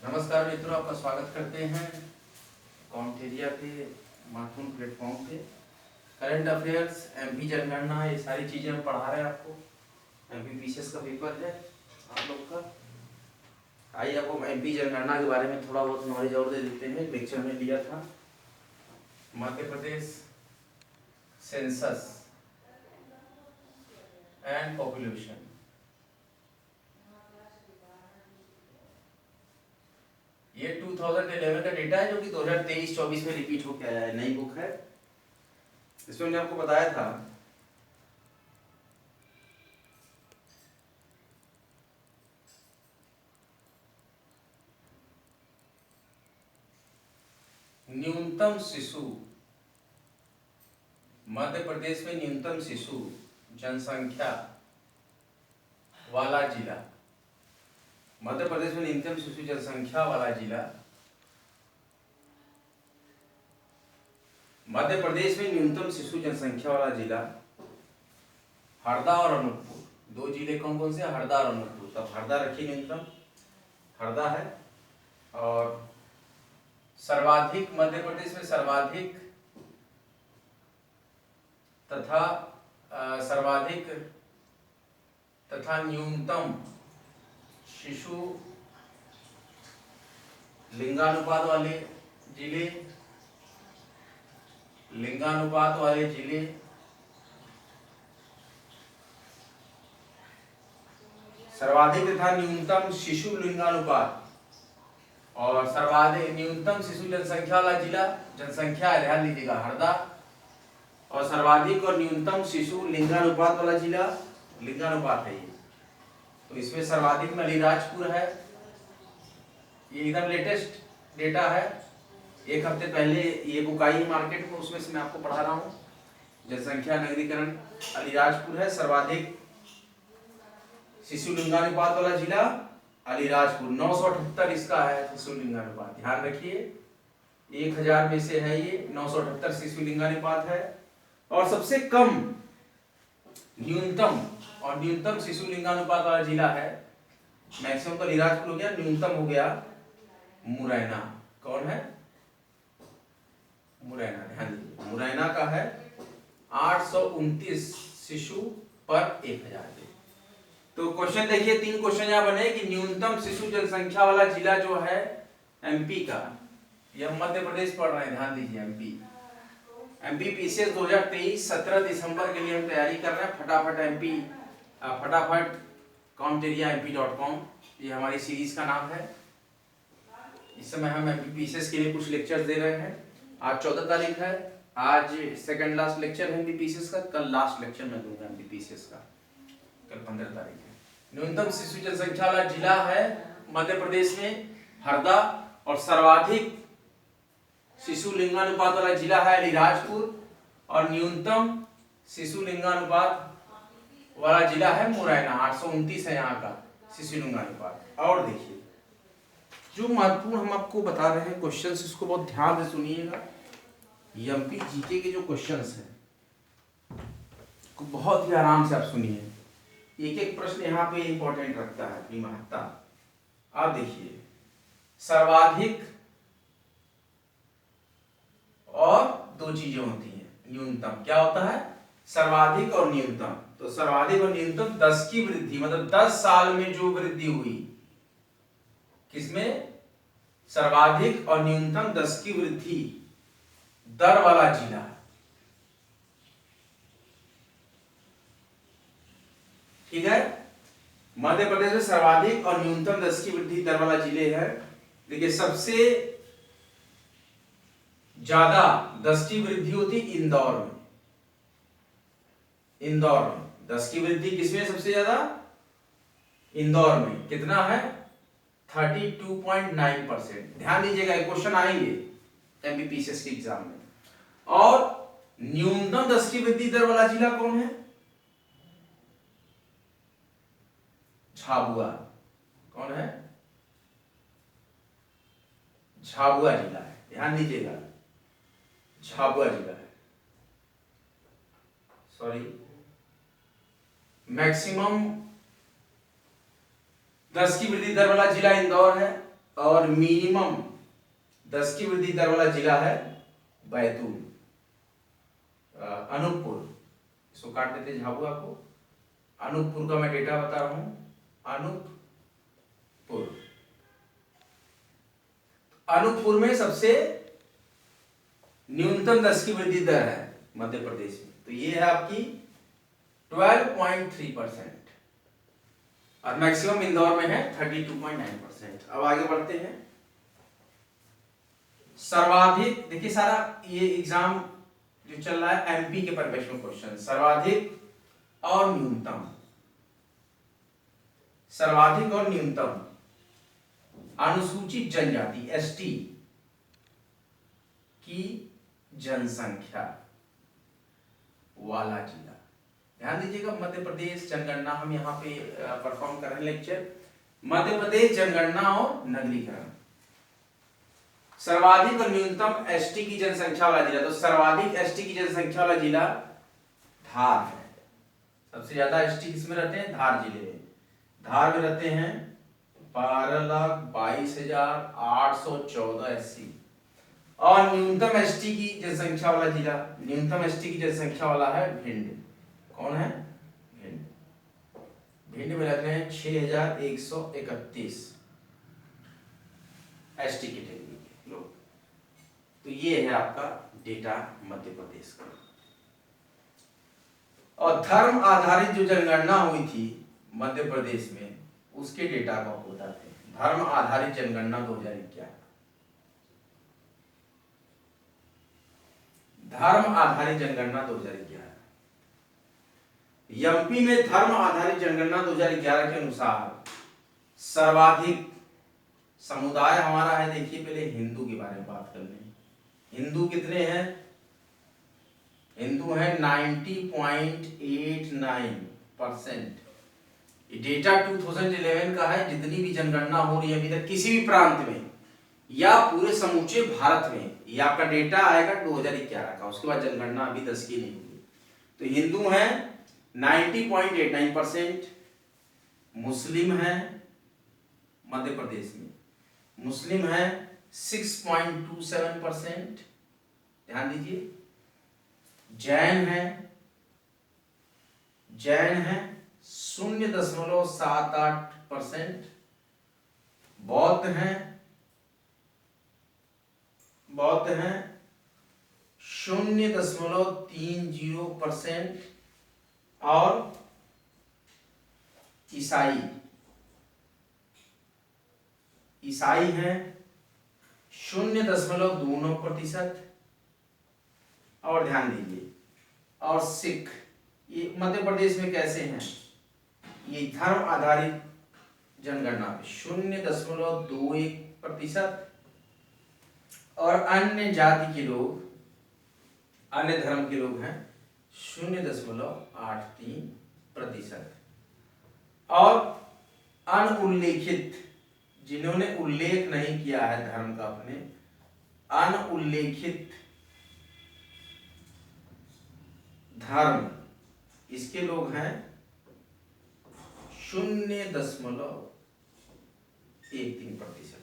नमस्कार मित्रों, आपका स्वागत करते हैं कॉन्टेरिया के महत्वपूर्ण प्लेटफॉर्म पे। करंट अफेयर्स, एमपी जनगणना, ये सारी चीज़ें हम पढ़ा रहे हैं आपको। एमपी पीसीएस का पेपर है आप लोग का। आइए आपको एमपी जनगणना के बारे में थोड़ा बहुत नॉलेज और दे देते हैं। लेक्चर में लिया था Madhya Pradesh census and population. ये 2011 का डेटा है जो कि 2023-24 में रिपीट होकर आया है। नई बुक है। इसमें मैंने आपको बताया था न्यूनतम शिशु, मध्य प्रदेश में न्यूनतम शिशु जनसंख्या वाला जिला, मध्य प्रदेश में न्यूनतम शिशु जनसंख्या वाला जिला, मध्य प्रदेश में न्यूनतम शिशु जनसंख्या वाला जिला हरदा और अनूपपुर। दो जिले कौन कौन से? हरदा और अनूपपुर। तब हरदा रखिए, न्यूनतम हरदा है। और सर्वाधिक, मध्य प्रदेश में सर्वाधिक तथा न्यूनतम शिशु लिंगानुपात वाले जिले, सर्वाधिक तथा न्यूनतम शिशु लिंगानुपात और सर्वाधिक न्यूनतम शिशु जनसंख्या वाला जिला, जनसंख्या है, ध्यान दीजिएगा, हरदा। और सर्वाधिक और न्यूनतम शिशु लिंगानुपात वाला जिला, लिंगानुपात है ये, तो इसमें सर्वाधिक में अलीराजपुर है। ये एकदम लेटेस्ट डेटा है, एक हफ्ते पहले ये बुक आई है मार्केट में, उसमें से मैं आपको पढ़ा रहा हूँ। जनसंख्या नगरीकरण अलीराजपुर है। सर्वाधिक शिशु लिंगानुपात वाला जिला अलीराजपुर, 978 इसका है शिशु लिंगानुपात। ध्यान रखिए, 1000 में से है ये, 978 शिशु लिंगानुपात है। और सबसे कम न्यूनतम शिशु लिंगानुपात वाला जिला है, मैक्सिमम तो अलीराजपुर हो गया, न्यूनतम हो गया मुरैना। कौन है? मुरैना। ध्यान दीजिए, मुरैना का है 829 शिशु पर 1000। तो क्वेश्चन देखिए, 3 क्वेश्चन यहाँ बने कि न्यूनतम शिशु जनसंख्या वाला जिला जो है एमपी का, यह मध्य प्रदेश पढ़ रहे हैं, ध्यान दीजिए। एमपी पीसीएस 2023 17 दिसंबर के लिए हम तैयारी कर रहे हैं। फटाफट counteriamp.com, ये हमारी सीरीज का नाम है। इस समय हम एमपी पीसीएस के लिए कुछ लेक्चर्स दे रहे हैं। आज 14 तारीख है, आज सेकंड लास्ट लेक्चर है एमपी पीसीएस का। कल लास्ट लेक्चर मैं दूंगा एमपी पीसीएस का, कल 15 तारीख है। न्यूनतम शिशु जनसंख्या वाला जिला है मध्य प्रदेश में हरदा, और सर्वाधिक शिशु लिंगानुपात वाला जिला है अलीराजपुर, और न्यूनतम शिशु लिंगानुपात वाला जिला है मुरैना, 829 है यहाँ का शिशु लिंगानुपात। और देखिए, जो महत्वपूर्ण हम आपको बता रहे हैं क्वेश्चंस, इसको बहुत ध्यान से सुनिएगा। एमपी जीके के जो क्वेश्चंस हैं को बहुत ही आराम से आप सुनिए। एक एक प्रश्न यहाँ पे इंपॉर्टेंट रखता है, अपनी महत्ता। आप देखिए, सर्वाधिक और दो चीजें होती हैं, न्यूनतम क्या होता है? सर्वाधिक और न्यूनतम। तो सर्वाधिक और न्यूनतम 10 की वृद्धि, मतलब 10 साल में जो वृद्धि हुई, किसमें? सर्वाधिक और न्यूनतम 10 की वृद्धि दर वाला जिला, ठीक है। मध्य प्रदेश में सर्वाधिक और न्यूनतम 10 की वृद्धि दर वाला जिले है। देखिए, सबसे ज्यादा 10 की वृद्धि होती इंदौर में। इंदौर में 10 की वृद्धि किसमें सबसे ज्यादा? इंदौर में। कितना है? 32.9%। ध्यान दीजिएगा, क्वेश्चन आएंगे एमपीपीसीएस के एग्जाम में। और न्यूनतम 10 की वृद्धि दर वाला जिला कौन है? झाबुआ। कौन है? झाबुआ जिला है, ध्यान दीजिएगा, झाबुआ जिला है। सॉरी, मैक्सिमम 10 की वृद्धि दर वाला जिला इंदौर है, और मिनिमम 10 की वृद्धि दर वाला जिला है बैतूल, अनूपपुर, इसको काट देते झाबुआ को। अनूपपुर का मैं डेटा बता रहा हूं, अनूपपुर। अनूपपुर में सबसे न्यूनतम 10 की वृद्धि दर है मध्य प्रदेश में, तो ये है आपकी 12.3%, और मैक्सिमम इंदौर में है 32.9%। अब आगे बढ़ते हैं। सर्वाधिक, देखिए सारा ये एग्जाम जो चल रहा है एमपी के परिवेश में क्वेश्चन, सर्वाधिक और न्यूनतम, सर्वाधिक और न्यूनतम अनुसूचित जनजाति एसटी की जनसंख्या वाला जिला। ध्यान दीजिएगा, मध्य प्रदेश जनगणना हम यहाँ पे परफॉर्म कर रहे हैं लेक्चर, मध्य प्रदेश जनगणना और नगरीकरण। सर्वाधिक और न्यूनतम एसटी की जनसंख्या वाला जिला, तो सर्वाधिक एसटी की जनसंख्या वाला जिला धार है। सबसे ज्यादा एसटी किसमें रहते हैं? धार जिले में। धार में रहते हैं 12,22,814 एससी। और न्यूनतम एसटी की जनसंख्या वाला जिला, न्यूनतम एसटी की जनसंख्या वाला है भिंड। कौन है? भिंड। भिंड में रहते हैं 6,131 एसटी कैटेगरी के लोग। तो ये है आपका डेटा मध्य प्रदेश का। और धर्म आधारित जो जनगणना हुई थी मध्य प्रदेश में, उसके डेटा को आपको बताते हैं। धर्म आधारित जनगणना 2011, धर्म आधारित जनगणना 2011। एमपी में धर्म आधारित जनगणना 2011 के अनुसार सर्वाधिक समुदाय हमारा है, देखिए पहले हिंदू के बारे में बात कर लें। हिंदू कितने हैं? हिंदू हैं 90.89%। ये डेटा 2011 का है। जितनी भी जनगणना हो रही है अभी तक किसी भी प्रांत में या पूरे समूचे भारत में, ये आपका डेटा आएगा 2011 का, उसके बाद जनगणना अभी 10 की नहीं हुई। तो हिंदू हैं 90.89%, मुस्लिम हैं मध्य प्रदेश में, मुस्लिम हैं 6.27%, ध्यान दीजिए। जैन हैं 0.78%, बौद्ध हैं 0.30%, और ईसाई हैं 0.29%। और ध्यान दीजिए, और सिख, ये मध्य प्रदेश में कैसे हैं? ये धर्म आधारित जनगणना पे 0.21%, और अन्य जाति के लोग, अन्य धर्म के लोग हैं 0.83%। और अनउल्लेखित, जिन्होंने उल्लेख नहीं किया है धर्म का अपने, अनउल्लेखित धर्म, इसके लोग हैं 0.13%।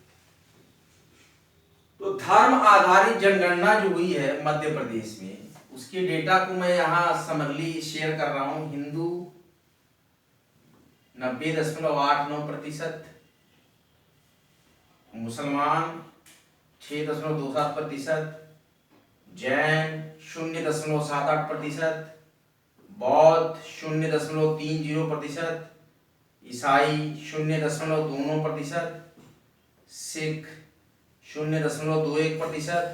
तो धर्म आधारित जनगणना जो हुई है मध्य प्रदेश में, उसके डेटा को मैं यहाँ समरली शेयर कर रहा हूं। हिंदू 90.89%, मुसलमान 6.27%, जैन 0.78%, बौद्ध 0.30%, ईसाई 0.29%, सिख 0.21%,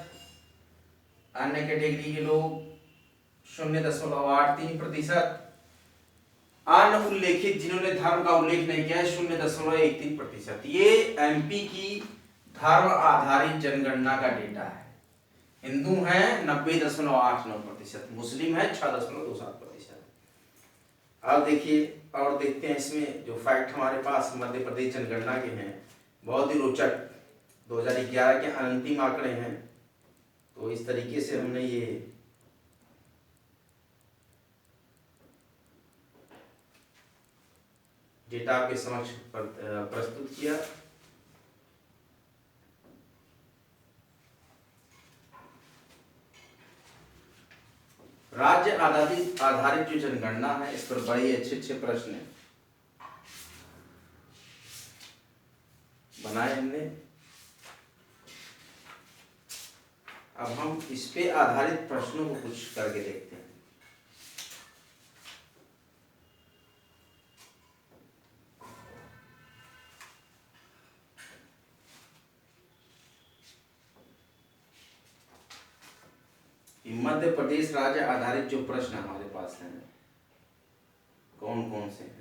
अन्य कैटेगरी के लोग 0.83%, अनउल्लेखित जिन्होंने धर्म का उल्लेख नहीं किया है 0.13%। ये एमपी की धर्म आधारित जनगणना का डेटा है। हिंदू हैं 90.89%, मुस्लिम है 6.27%। अब देखिए और देखते हैं इसमें जो फैक्ट हमारे पास मध्य प्रदेश जनगणना के हैं, बहुत ही रोचक 2011 के अंतिम आंकड़े हैं। तो इस तरीके से हमने ये डेटा आपके समक्ष प्रस्तुत किया। राज्य आधारित आधारित जो जनगणना है, इस पर बड़े अच्छे प्रश्न बनाए हमने। अब हम इस पे आधारित प्रश्नों को कुछ करके देखते हैं। मध्य प्रदेश राज्य आधारित जो प्रश्न हमारे पास हैं कौन कौन से हैं?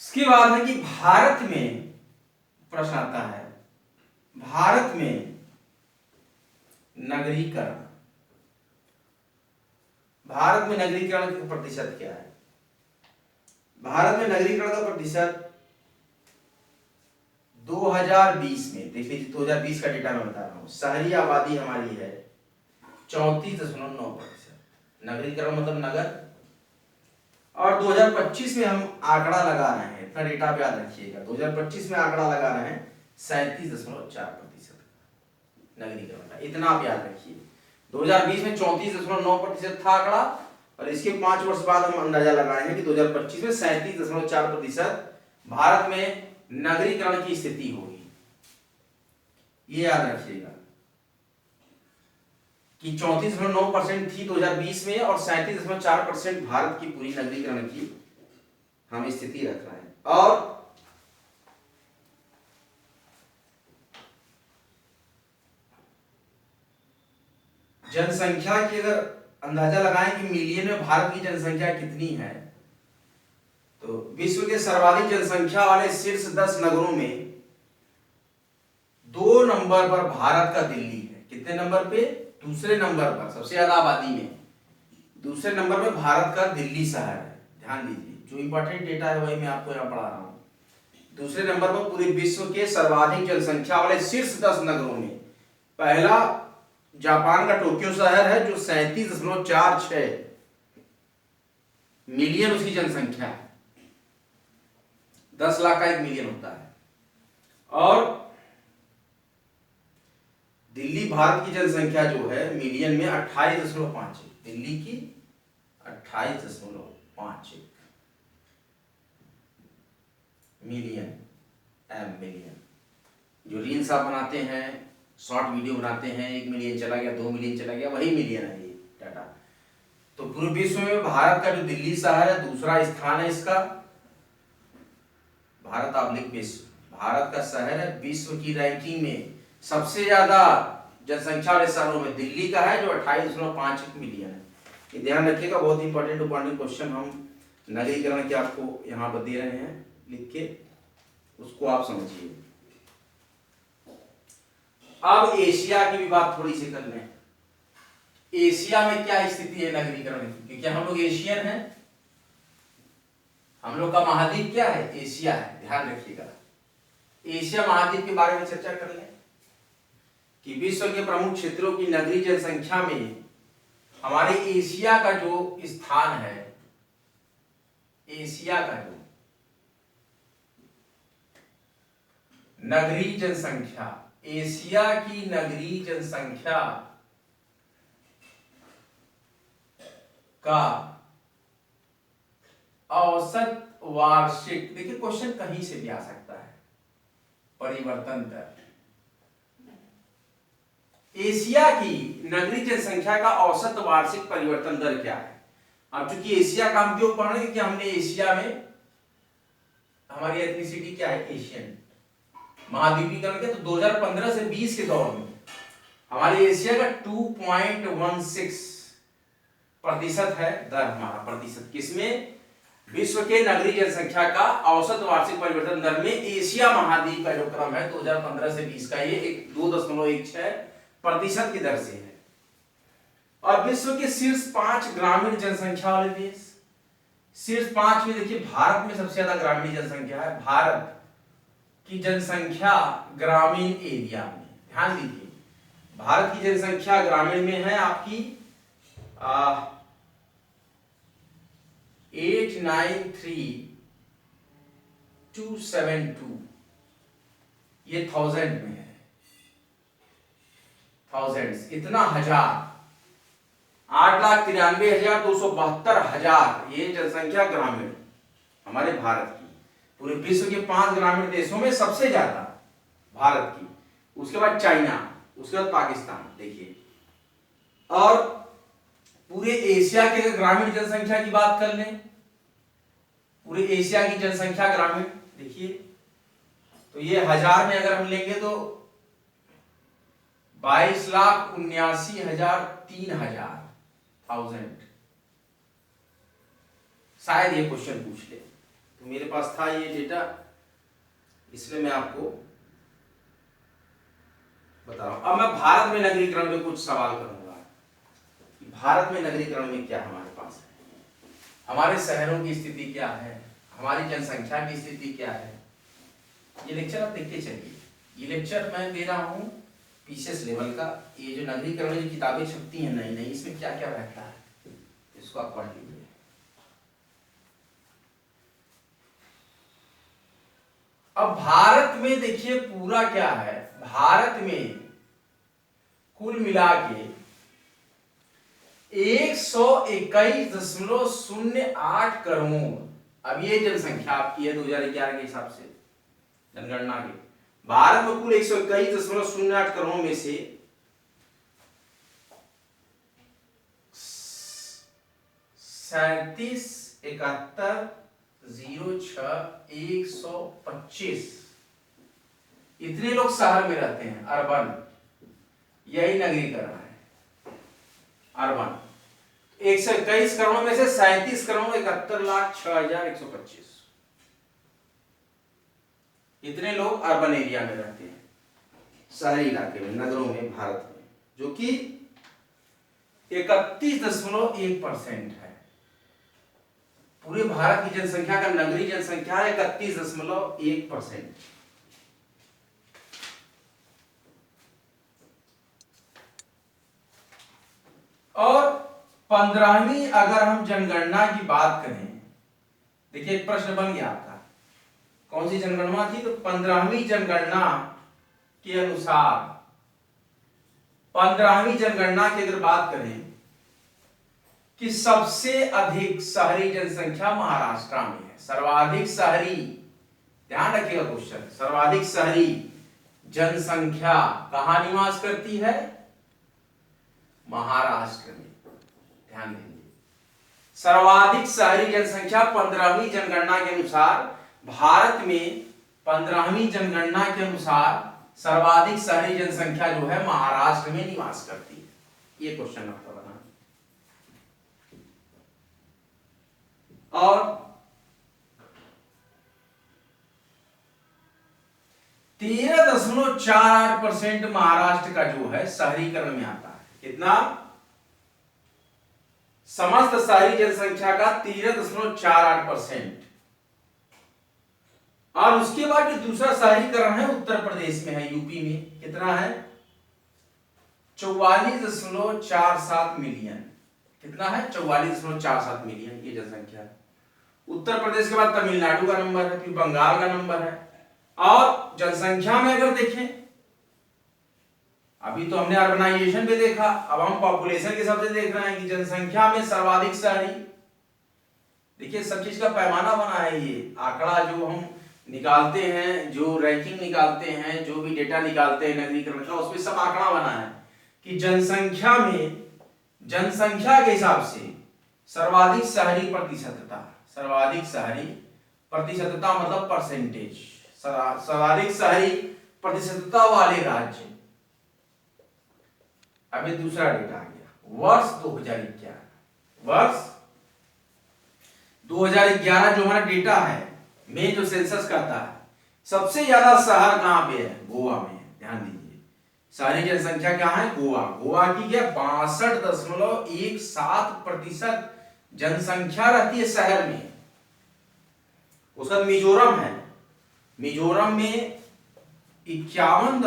इसके बाद है कि भारत में प्रश्न आता है, भारत में नगरीकरण, भारत में नगरीकरण का प्रतिशत क्या है? भारत में नगरीकरण का प्रतिशत 2020 में, देख लीजिए 2020 का डेटा मैं बता रहा हूं, शहरी आबादी हमारी है 34.9%, नगरीकरण मतलब नगर। और 2025 में हम आंकड़ा लगा रहे हैं, इतना डेटा आप याद रखिएगा, 2025 में आंकड़ा लगा रहे हैं 37.4% नगरीकरण का, इतना आप याद रखिए। 2020 में 34.9% था आंकड़ा, और इसके 5 वर्ष बाद हम अंदाजा लगाए हैं कि 2025 में 37.4% भारत में नगरीकरण की स्थिति होगी। ये याद रखिएगा कि 34.9% थी 2020 में, और 37.4% भारत की पूरी नगरीकरण की हम स्थिति रख रहे हैं। और जनसंख्या की अगर अंदाजा लगाएं कि मिलियन में भारत की जनसंख्या कितनी है, तो विश्व के सर्वाधिक जनसंख्या वाले शीर्ष 10 नगरों में 2 नंबर पर भारत का दिल्ली है। कितने नंबर पे? दूसरे नंबर पर, सबसे ज्यादा आबादी में दूसरे नंबर पे भारत का दिल्ली शहर है। ध्यान दीजिए, जो इंपॉर्टेंट डेटा है वही मैं आपको यहाँ पढ़ा रहा हूँ। दूसरे नंबर पर पूरे विश्व के सर्वाधिक जनसंख्या वाले शीर्ष 10 नगरों में पहला जापान का टोक्यो शहर है, जो 37.46 मिलियन उसकी जनसंख्या है, 10 लाख का 1 मिलियन होता है। और दिल्ली भारत की जनसंख्या जो है मिलियन में 28.5, दिल्ली की 28.5 मिलियन, मिलियन। जो रील्स आप बनाते हैं, शॉर्ट वीडियो बनाते हैं, 1 मिलियन चला गया, 2 मिलियन चला गया, वही मिलियन है ये डाटा। तो पूरे विश्व में भारत का जो दिल्ली शहर है, दूसरा स्थान है इसका, भारत आब्लिक विश्व, भारत का शहर है। विश्व की रैंकिंग में सबसे ज्यादा जनसंख्या वाले शहरों में दिल्ली का है, जो 28.5 मिलियन है। ये ध्यान रखिएगा, बहुत इंपॉर्टेंट क्वेश्चन हम नगरीकरण के आपको यहाँ पर दे रहे हैं लिख के, उसको आप समझिए। अब एशिया की भी बात थोड़ी सी कर लें। एशिया में क्या स्थिति है नगरीकरण की, क्योंकि हम लोग एशियन हैं, हम लोग का महाद्वीप क्या है? एशिया है। ध्यान रखिएगा, एशिया महाद्वीप के बारे में चर्चा कर लें कि विश्व के प्रमुख क्षेत्रों की नगरीय जनसंख्या में हमारे एशिया का जो स्थान है, एशिया का जो नगरीय जनसंख्या, एशिया की नगरीय जनसंख्या का औसत वार्षिक, देखिए क्वेश्चन कहीं से भी आ सकता है, परिवर्तन दर। एशिया की नगरीय जनसंख्या का औसत वार्षिक परिवर्तन दर क्या है? अब चूंकि एशिया का हम क्यों पढ़ रहे हैं, क्योंकि हमने एशिया में हमारी एथनिसिटी क्या है, एशियन। महाद्वीपीकरण के तो 2015 से 20 के दौर में हमारे एशिया का 2.16% है दर हमारा, प्रतिशत किसमें, विश्व के नगरीय जनसंख्या का औसत वार्षिक परिवर्तन दर में एशिया महाद्वीप का जो क्रम है 2015 से 20 का, ये 2.16% की दर से है। और विश्व के शीर्ष 5 ग्रामीण जनसंख्या वाले देश, शीर्ष 5 में देखिए भारत में सबसे ज्यादा ग्रामीण जनसंख्या है। भारत की जनसंख्या ग्रामीण एरिया में, ध्यान दीजिए, भारत की जनसंख्या ग्रामीण में है आपकी 893,272, ये 1000 में है, थाउजेंड्स, इतना हजार, 8,93,272 ये जनसंख्या ग्रामीण हमारे भारत की। पूरे विश्व के 5 ग्रामीण देशों में सबसे ज्यादा भारत की, उसके बाद चाइना, उसके बाद पाकिस्तान। देखिए, और पूरे एशिया के ग्रामीण जनसंख्या की बात कर लें, पूरे एशिया की जनसंख्या ग्रामीण देखिए, तो ये हजार में अगर हम लेंगे तो 22,79,000 शायद ये क्वेश्चन पूछ ले, तो मेरे पास था ये डेटा, इसलिए मैं आपको बता रहा हूं। अब मैं भारत में नगरीकरण में कुछ सवाल करूंगा कि भारत में नगरीकरण में क्या हमारे पास है, हमारे शहरों की स्थिति क्या है, हमारी जनसंख्या की स्थिति क्या है। ये लेक्चर आप देखते चलिए, ये लेक्चर मैं दे रहा हूं पीसीएस लेवल का। ये जो नगरीकरण की किताबें छपती हैं नई नई, इसमें क्या क्या रहता है इसको आप पढ़ लीजिए। अब भारत में देखिए पूरा क्या है, भारत में कुल मिला के 121.08 करोड़, अब ये जनसंख्या आपकी है 2011 के हिसाब से जनगणना के, भारत में कुल 121.08 करोड़ में से 37,71,06,125 इतने लोग शहर में रहते हैं, अर्बन, यही नगरीकरण है अर्बन। 121 करोड़ में से 37,71,06,125 इतने लोग अर्बन एरिया में रहते हैं, शहरी इलाके में, नगरों में, भारत में, जो कि 31.1% है। पूरे भारत की जनसंख्या का नगरीय जनसंख्या 31.1%। और 15वीं अगर हम जनगणना की बात करें, देखिए एक प्रश्न बन गया आपका, कौन सी जनगणना थी, तो 15वीं जनगणना के अनुसार, 15वीं जनगणना की अगर बात करें कि सबसे अधिक शहरी जनसंख्या महाराष्ट्र में है, सर्वाधिक शहरी, ध्यान रखिएगा क्वेश्चन, सर्वाधिक शहरी जनसंख्या कहां निवास करती है, महाराष्ट्र में, ध्यान देंगे। सर्वाधिक शहरी जनसंख्या 15वीं जनगणना के अनुसार भारत में, 15वीं जनगणना के अनुसार सर्वाधिक शहरी जनसंख्या जो है महाराष्ट्र में निवास करती है। ये क्वेश्चन आपका बना। और 13.48% महाराष्ट्र का जो है शहरीकरण में आता है। कितना? समस्त शहरी जनसंख्या का 13.48%। और उसके बाद जो दूसरा शहरीकरण है उत्तर प्रदेश में है, यूपी में, कितना है? 44.47 मिलियन। कितना है? 44.47 मिलियन ये जनसंख्या। उत्तर प्रदेश के बाद तमिलनाडु का नंबर है, फिर बंगाल का नंबर है। और जनसंख्या में अगर देखें, अभी तो हमने अर्बनाइजेशन पे देखा, अब हम पॉपुलेशन के हिसाब से देख रहे हैं कि जनसंख्या में सर्वाधिक शहरी। देखिए सब चीज का पैमाना बना है, ये आंकड़ा जो हम निकालते हैं, जो रैंकिंग निकालते हैं, जो भी डेटा निकालते हैं नगरीकरण का, उसमें सब आंकड़ा बना है कि जनसंख्या में, जनसंख्या के हिसाब से सर्वाधिक शहरी प्रतिशतता, सर्वाधिक शहरी प्रतिशतता मतलब परसेंटेज, सर्वाधिक शहरी प्रतिशतता वाले राज्य। अभी दूसरा डेटा आ गया वर्ष 2011। वर्ष 2011 जो हमारा डेटा है में जो सेंसस करता है, सबसे ज्यादा शहर कहां पे है? गोवा में। ध्यान दीजिए, शहरी जनसंख्या क्या है? गोवा। गोवा की क्या 62.17% जनसंख्या रहती है शहर में। उसका मिजोरम है, मिजोरम में 51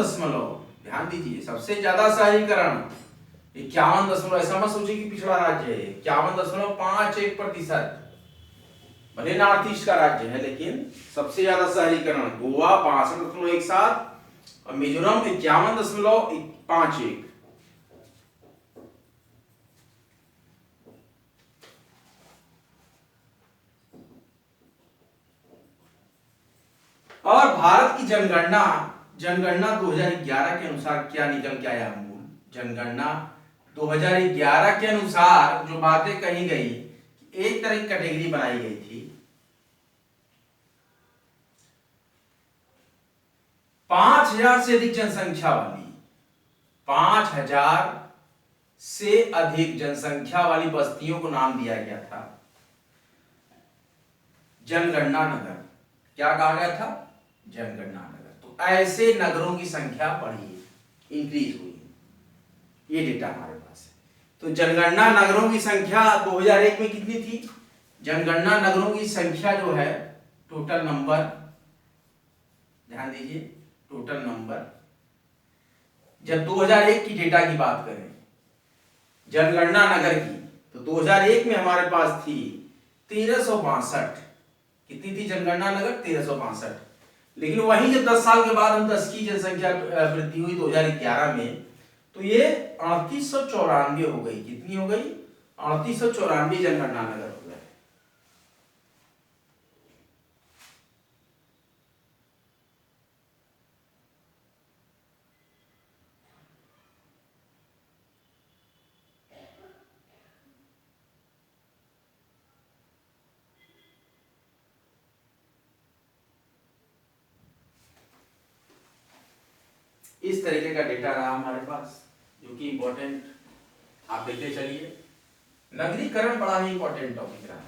ध्यान दीजिए, सबसे ज्यादा शहरीकरण 51 ऐसा मत सोचिए कि पिछड़ा राज्य है। 51.51%। भले नॉर्थ ईस्ट का राज्य है लेकिन सबसे ज्यादा शहरीकरण गोवा 62.17 और मिजोरम 51.51। और भारत की जनगणना 2011 के अनुसार क्या निकल के आया? मूल जनगणना 2011 के अनुसार जो बातें कही गई, एक तरह की कैटेगरी बनाई गई थी। 5000 से अधिक जनसंख्या वाली, 5000 से अधिक जनसंख्या वाली बस्तियों को नाम दिया गया था जनगणना नगर। क्या कहा गया था? जनगणना नगर। तो ऐसे नगरों की संख्या बढ़ी, इंक्रीज हुई। ये डेटा हमारे पास है। तो जनगणना नगरों की संख्या 2001 में कितनी थी? जनगणना नगरों की संख्या जो है, टोटल नंबर, ध्यान दीजिए, टोटल नंबर, जब 2001 की डेटा की बात करें जनगणना नगर की, तो 2001 में हमारे पास थी 1362। कितनी थी जनगणना नगर? 1362। लेकिन वहीं जब 10 साल के बाद हम 10 की जनसंख्या वृद्धि हुई 2011 में, तो ये 3894 हो गई। कितनी हो गई? 3894 जनगणना नगर हो गए। इस तरीके का डेटा रहा हमारे पास, जो कि इंपॉर्टेंट आप देखते चलिए। नगरीकरण बड़ा ही इंपॉर्टेंट टॉपिक रहा है।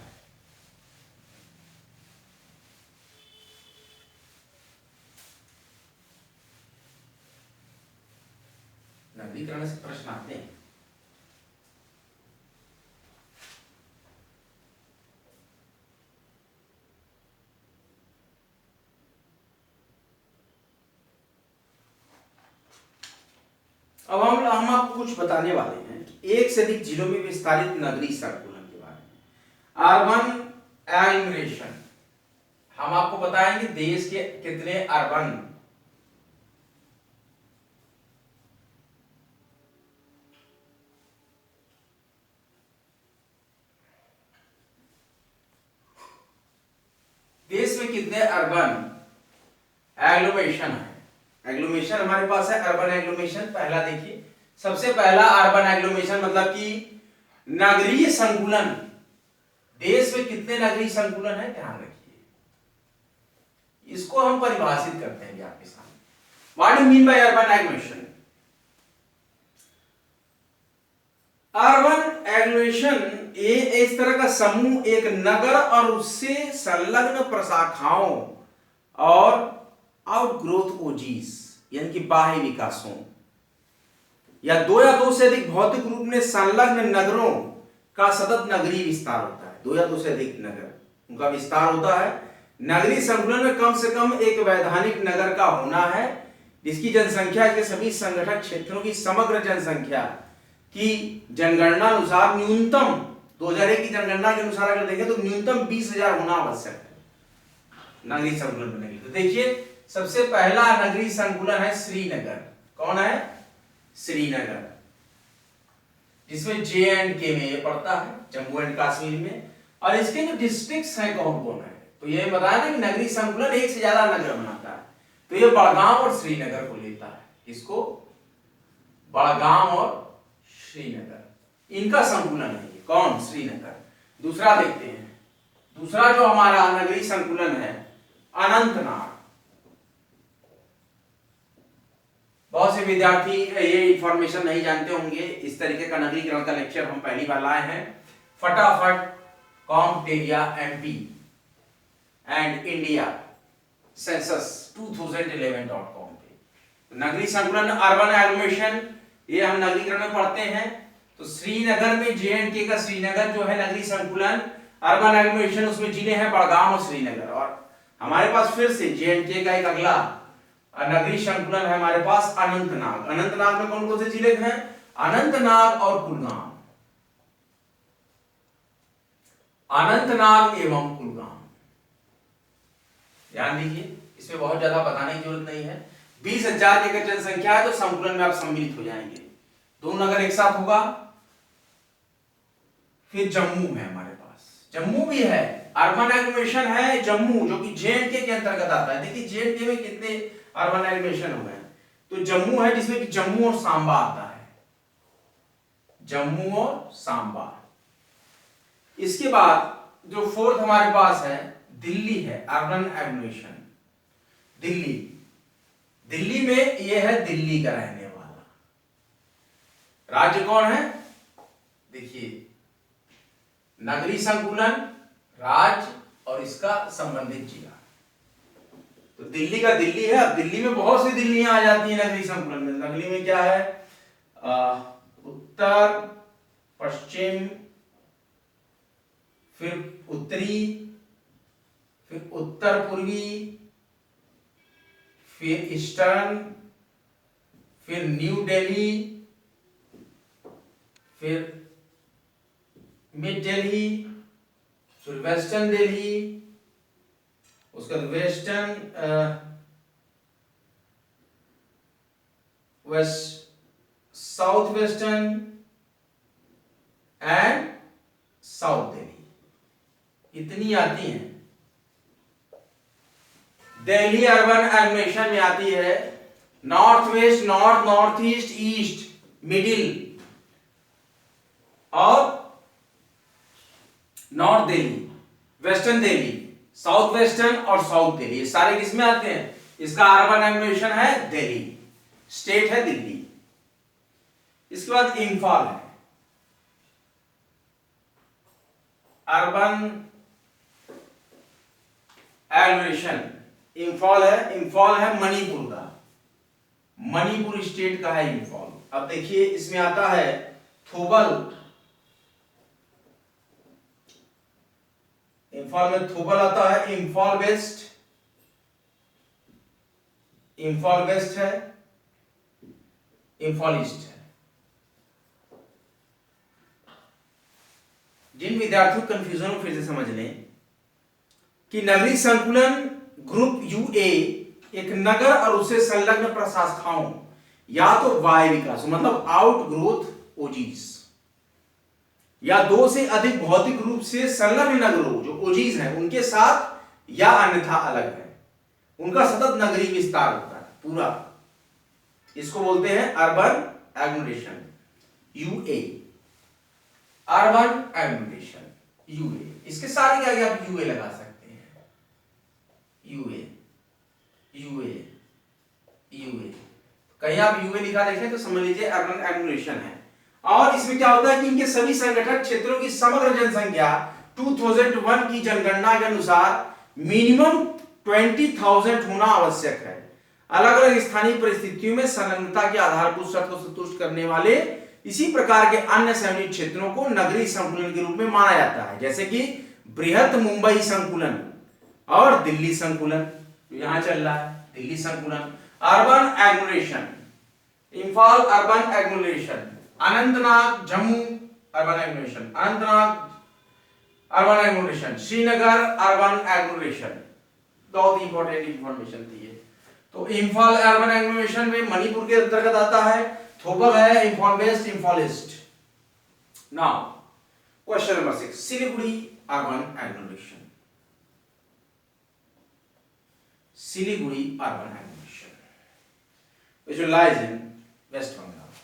नगरीकरण से प्रश्न आते हैं। अब हम आपको कुछ बताने वाले हैं कि एक से अधिक जिलों में विस्तारित नगरीय संकुलन के बारे में। अर्बन एग्लोमरेशन, हम आपको बताएंगे देश के कितने अर्बन देश में कितने अर्बन एग्लोमेशन है। एग्लोमेशन हमारे पास है, अर्बन एग्लोमेशन। पहला देखिए, सबसे पहला अर्बन एग्लोमेशन मतलब कि नगरीय संकुलन। देश में कितने नगरीय संकुलन है, ध्यान रखिए। इसको हम परिभाषित करते हैं आपके सामने। What do mean by urban agglomeration? Urban agglomeration ये इस तरह का समूह, एक नगर और उससे संलग्न प्रशाखाओं और आउटग्रोथ ओजीज यानी कि बाह्य विकासों या दो से अधिक भौतिक रूप में संलग्न नगरों का सतत नगरीय विस्तार होता है। 2 या 2 से अधिक नगर, उनका विस्तार होता है। नगरीय संकुलन में कम से कम एक वैधानिक नगर का होना है जिसकी जनसंख्या के सभी संगठक क्षेत्रों की समग्र जनसंख्या की जनगणना अनुसार न्यूनतम 2001 की जनगणना के अनुसार अगर देखें तो न्यूनतम 20,000 होना आवश्यक है नगरीय संकुलन बनने के लिए। तो देखिए, सबसे पहला नगरीय संकुलन है श्रीनगर। कौन है? श्रीनगर, जिसमें J&K में ये पड़ता है, जम्मू एंड कश्मीर में। और इसके जो डिस्ट्रिक्ट्स हैं कौन कौन है, तो ये बताया ना कि नगरीय संकुलन एक से ज्यादा नगर बनाता है। तो ये बड़गांव और श्रीनगर को लेता है। इसको बड़गांव और श्रीनगर, इनका संकुलन है ये। कौन? श्रीनगर। दूसरा देखते हैं, दूसरा जो हमारा नगरीय संकुलन है अनंतनाग। बहुत से विद्यार्थी ये इंफॉर्मेशन नहीं जानते होंगे, इस तरीके का नगरीकरण का लेक्चर हम पहली बार लाए हैं। फटाफट कॉम्पटेरिया MP and India census 2011.com पे नगरीय संकुलन अर्बन एग्लोमेरेशन, ये हम नगरीकरण में पढ़ते हैं। तो श्रीनगर में JNK का श्रीनगर जो है नगरीय संकुलन अर्बन एग्लोमेरेशन, उसमें जिले हैं बड़गाम और श्रीनगर। और हमारे पास फिर से JNK का एक अगला नगरीय संकुलन है हमारे पास अनंतनाग। अनंतनाग में कौन कौन से जिले हैं? अनंतनाग और कुलगाम। अनंतनाग एवं कुलगाम, ध्यान दीजिए, इसमें बहुत ज्यादा बताने की जरूरत नहीं है। 20,000 की अगर जनसंख्या है तो संकुलन में आप सम्मिलित हो जाएंगे। दो नगर एक साथ होगा। फिर जम्मू है हमारे पास, जम्मू भी है, अर्बन एग्लोमेरेशन है जम्मू, जो कि JNK के अंतर्गत आता है। देखिए JNK में कितने अर्बन एग्लोमेरेशन हो गए। तो जम्मू है जिसमें कि जम्मू और सांबा आता है, जम्मू और सांबा। इसके बाद जो फोर्थ हमारे पास है दिल्ली है, अर्बन एग्लोमेरेशन दिल्ली। दिल्ली में ये है दिल्ली का रहने वाला। राज्य कौन है? देखिए नगरीय संकुलन, राज्य और इसका संबंधित जिला। तो दिल्ली का दिल्ली है। अब दिल्ली में बहुत सी दिल्लियां आ जाती हैं नगरीय संकुलन में। दिल्ली में क्या है? उत्तर, पश्चिम, फिर उत्तरी, फिर उत्तर पूर्वी, फिर ईस्टर्न, फिर न्यू दिल्ली, फिर मिड दिल्ली, फिर वेस्टर्न दिल्ली, उसके बाद western south western and south Delhi, इतनी आती हैं। दिल्ली अर्बन एग्लोमेरेशन में आती है north west, north, north east, east, middle और north Delhi, western Delhi, south western और साउथ दिल्ली, ये सारे किसमें आते हैं? इसका अर्बन एग्लोमेरेशन है दिल्ली, स्टेट है दिल्ली। इसके बाद इंफाल है, अर्बन एग्लोमेरेशन इंफाल है। इंफाल है मणिपुर का, मणिपुर स्टेट का है इंफाल। अब देखिए इसमें आता है थोबल, इंफाल में थोबल आता है। इंफाल वेस्ट, इंफाल वेस्ट है, इंफाल ईस्ट है। जिन विद्यार्थियों को कंफ्यूजन हो फिर से समझ लें कि नगरीय संकुलन ग्रुप UA एक नगर और उससे संलग्न प्रशाखाओं या तो वाय विकास मतलब आउट ग्रोथ ओजीज या दो से अधिक भौतिक रूप से संलग्न नगरों जो ओजीज हैं उनके साथ या अन्यथा अलग है, उनका सतत नगरीय विस्तार होता है पूरा। इसको बोलते हैं urban agglomeration UA, urban agglomeration UA। इसके सारे के आगे आप UA लगा सकते हैं, UA UA UA। कहीं आप UA लिखा देखें तो समझ लीजिए अर्बन एग्लोमेरेशन है। और इसमें क्या होता है कि इनके सभी संगठक क्षेत्रों की समग्र जनसंख्या 2001 की जनगणना के अनुसार मिनिमम 20,000 होना आवश्यक है। अलग अलग स्थानीय परिस्थितियों में संलग्नता के आधारभूत शर्त को संतुष्ट करने वाले इसी प्रकार के अन्य समन्वित क्षेत्रों को नगरीय संकुलन के रूप में माना जाता है, जैसे कि बृहत मुंबई संकुलन और दिल्ली संकुलन यहां चल रहा है, दिल्ली संकुलन। Urban agglomeration Imphal urban agglomeration, Anantnag Jammu urban agglomeration, Anantnag urban agglomeration, Srinagar urban agglomeration. बहुत इंपॉर्टेंट इंफॉर्मेशन थी ये। तो इंफाल अर्बन एग्लोमेरेशन में मणिपुर के अंतर्गत आता है, थोबल है, Imphal west, Imphal east. Now question number 6, Siliguri urban agglomeration, Siliguri urban agglomeration which lies in west Bengal,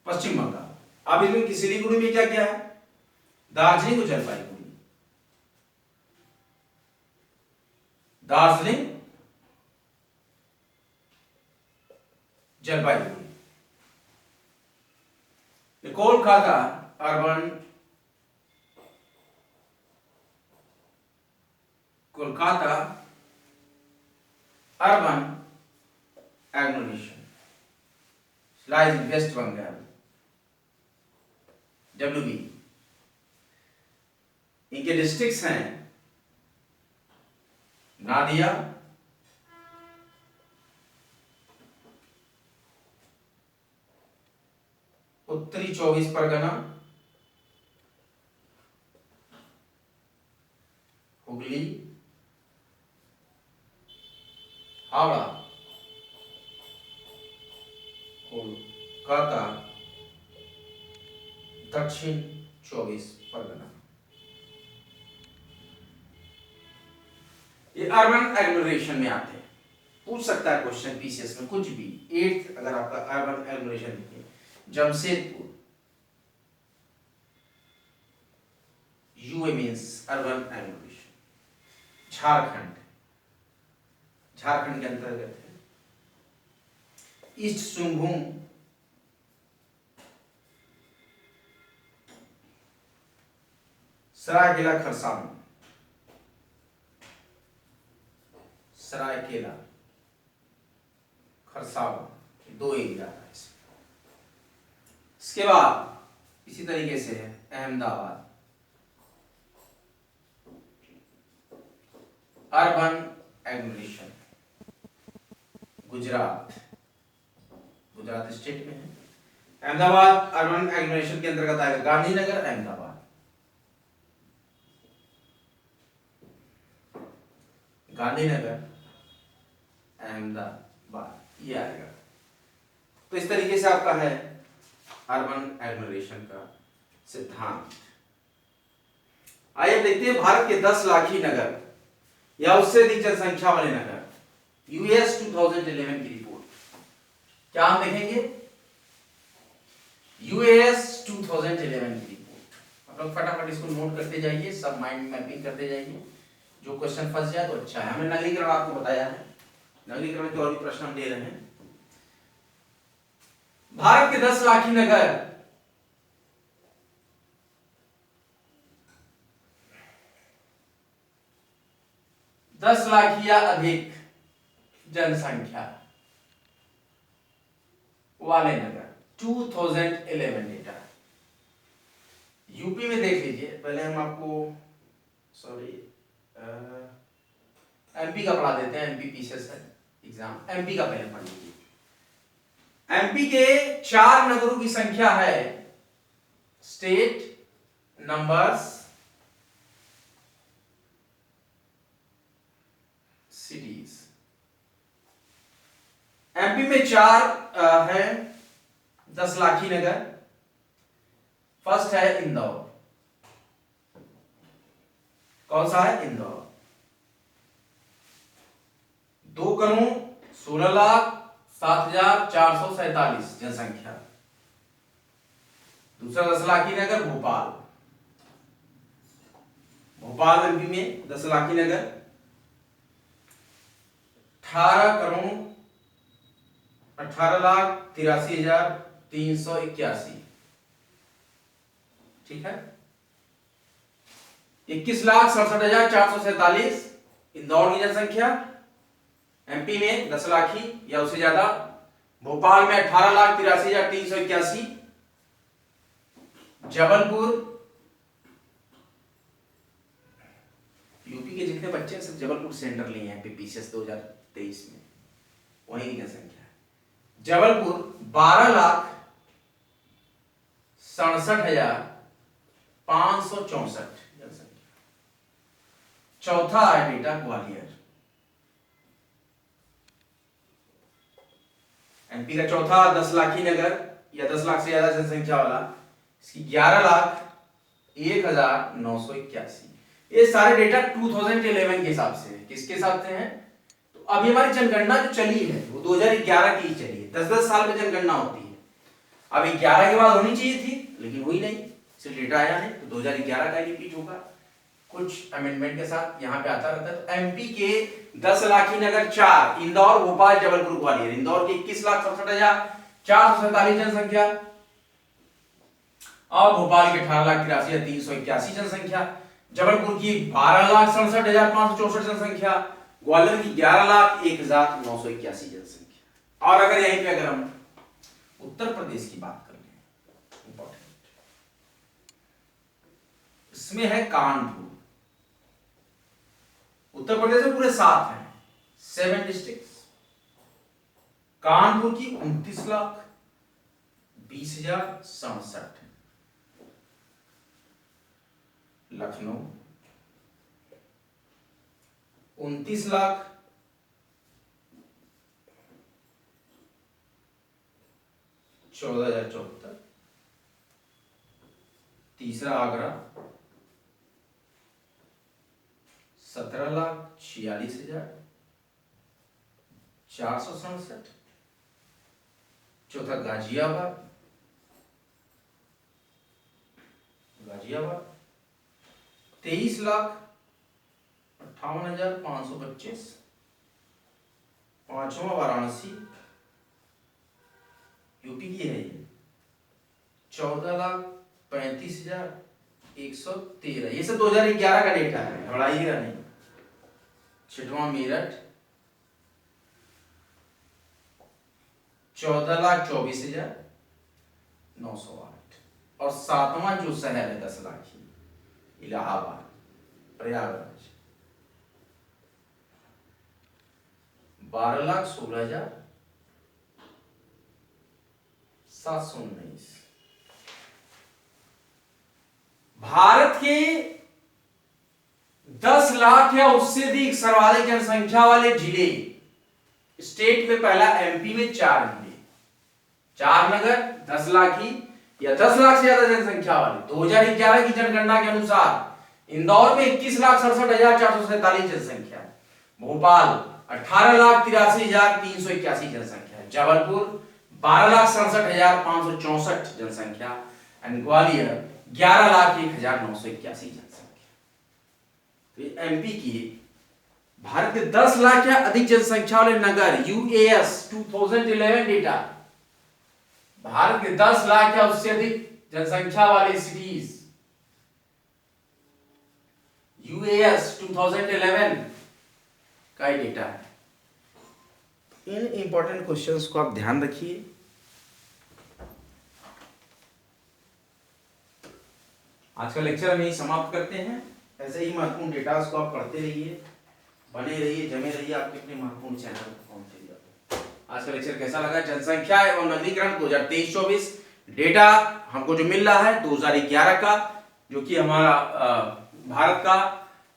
Paschim Bengal. अब इसमें सिलीगुड़ी में क्या क्या है? दार्जिलिंग और Jalpaiguri, Darjeeling, Jalpaiguri. Kolkata urban, Kolkata urban agglomeration lies in west Bengal, WB। इनके डिस्ट्रिक्ट्स हैं नादिया, उत्तरी 24 परगना, हुगली, हावड़ा, कोलकाता, दक्षिण 24 परगना। ये अर्बन एग्लोमेरेशन में आते हैं। पूछ सकता है क्वेश्चन पीसीएस में कुछ भी, 8th अगर आपका अर्बन एग्लोमेरेशन लिखे, Jamshedpur, UA means urban agglomeration, Jharkhand, Jharkhand के अंतर्गत है, ईस्ट सिंहभूम, सरायकेला खरसावां, सरायकेला खरसावां, 2 एरिया है इसमें। इसके बाद इसी तरीके से है Ahmedabad, urban agglomeration, Gujarat, Gujarat state में है। अहमदाबाद अर्बन एग्लोमेरेशन के अंतर्गत आएगा गांधीनगर, अहमदाबाद, गांधीनगर, अहमदाबाद, ये आएगा। तो इस तरीके से आपका है अर्बन एग्लोमेरेशन का सिद्धांत। आइए देखते हैं भारत के 10 लाखी नगर या उससे अधिक जनसंख्या वाले नगर, यूएस 2011 की रिपोर्ट। क्या हम देखेंगे? यूएस 2011 की रिपोर्ट। आप लोग फटाफट इसको नोट करते जाइए, सब माइंड मैपिंग करते जाइए। जो क्वेश्चन फंस जाए तो अच्छा है। हमने नगरीकरण आपको बताया है, नगरीकरण के और भी प्रश्न हम ले रहे हैं। भारत के 10 लाखी नगर, दस लाख या अधिक जनसंख्या वाले नगर, 2011 डेटा। यूपी में देख लीजिए, पहले हम आपको एमपी का पढ़ा देते हैं। एमपी पीसीएस है एग्जाम, एमपी का पहले पढ़ लीजिए। एमपी के 4 नगरों की संख्या है, स्टेट नंबर्स सिटीज। एमपी में 4 है 10 लाखी नगर। फर्स्ट है इंदौर। कौन सा है? इंदौर। 2,16,07,447 जनसंख्या। दूसरा 10 लाखी नगर भोपाल। भोपाल एमपी में 10 लाखी नगर, 18,83,381। ठीक है। 21,67,447 इंदौर की जनसंख्या। एमपी में 10 लाखी या उससे ज्यादा। भोपाल में 18,83,381। जबलपुर, यूपी के जितने बच्चे हैं सब जबलपुर सेंटर लिए हैं पीसीएस 2023 में, वहीं की जनसंख्या है। जबलपुर 12,67,564 जनसंख्या। चौथा है बेटा ग्वालियर। एमपी का चौथा 10 लाखी नगर या 10 लाख से ज्यादा जनसंख्या वाला, इसकी 11,01,981। ये सारे डेटा 2011 के हिसाब से है। किसके हिसाब से हैं? तो अभी हमारी जनगणना जो चली है वो 2011 की ही चली है। 10-10 साल में जनगणना होती है। अभी 11 के बाद होनी चाहिए थी, लेकिन हुई नहीं, इसलिए डेटा आया नहीं, तो 2011 का रिपीट होगा। कुछ अमेंडमेंट के साथ यहाँ पे आता रहता है। तो एमपी के 10 लाख की नगर 4, इंदौर, भोपाल, जबलपुर, ग्वालियर। इंदौर के 21,67,447 जनसंख्या और भोपाल के 18,83,381 जनसंख्या, जबलपुर की 12,67,564 जनसंख्या, ग्वालियर की 11,01,981 जनसंख्या। और अगर यहीं पे अगर हम उत्तर प्रदेश की बात कर लें, इंपॉर्टेंट, इसमें है कानपुर। उत्तर प्रदेश में पूरे 7 हैं, 7 डिस्ट्रिक्ट्स। कानपुर की 29,20,67, लखनऊ 29,14,074, तीसरा आगरा 17,46,467, चौथा गाजियाबाद 23,58,525, पांचवा वाराणसी, यूपी की है ये, 14,35,113। ये सब 2011 का डेटा है, बढ़ाइएगा नहीं। छठवां मेरठ 14,24,908 और सातवां जो शहर है 10 लाख की, इलाहाबाद, प्रयागराज 12,16,719। भारत के 10 लाख या उससे अधिक सर्वाधिक जनसंख्या वाले जिले, स्टेट में पहला एमपी में 4 जिले, 4 नगर 10 लाख की या 10 लाख से ज्यादा जनसंख्या वाले। 2011 की जनगणना के अनुसार इंदौर में 21,67,447 जनसंख्या, भोपाल 18,83,381 जनसंख्या, जबलपुर 12,67,564 जनसंख्या एंड ग्वालियर 11,01,981 जनसंख्या। तो एमपी की भारत के 10 लाख या अधिक जनसंख्या वाले नगर, यूएएस 2011 डेटा, भारत के 10 लाख या उससे अधिक जनसंख्या वाले सिटीज, यूएएस 2011 का ही डेटा है। इन इंपॉर्टेंट क्वेश्चंस को आप ध्यान रखिए। आज का लेक्चर हम यही समाप्त करते हैं। ऐसे ही महत्वपूर्ण डेटा को आप पढ़ते रहिए, बने रहिए, जमे रहिए आपके अपने महत्वपूर्ण चैनल पर। आज का लेक्चर कैसा लगा? जनसंख्या एवं नगरीकरण 2023-24 डेटा हमको जो मिल रहा है 2011 का, जो कि हमारा भारत का,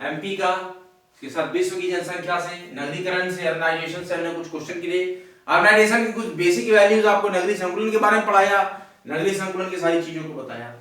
एमपी का, इसके साथ विश्व की जनसंख्या से, नगरीकरण से, अर्बनाइजेशन से हमने कुछ क्वेश्चन किए। अर्बनाइजेशन की कुछ बेसिक वैल्यूज आपको नगरीय संकुलन के बारे में पढ़ाया, नगरीय संकुलन की सारी चीजों को बताया।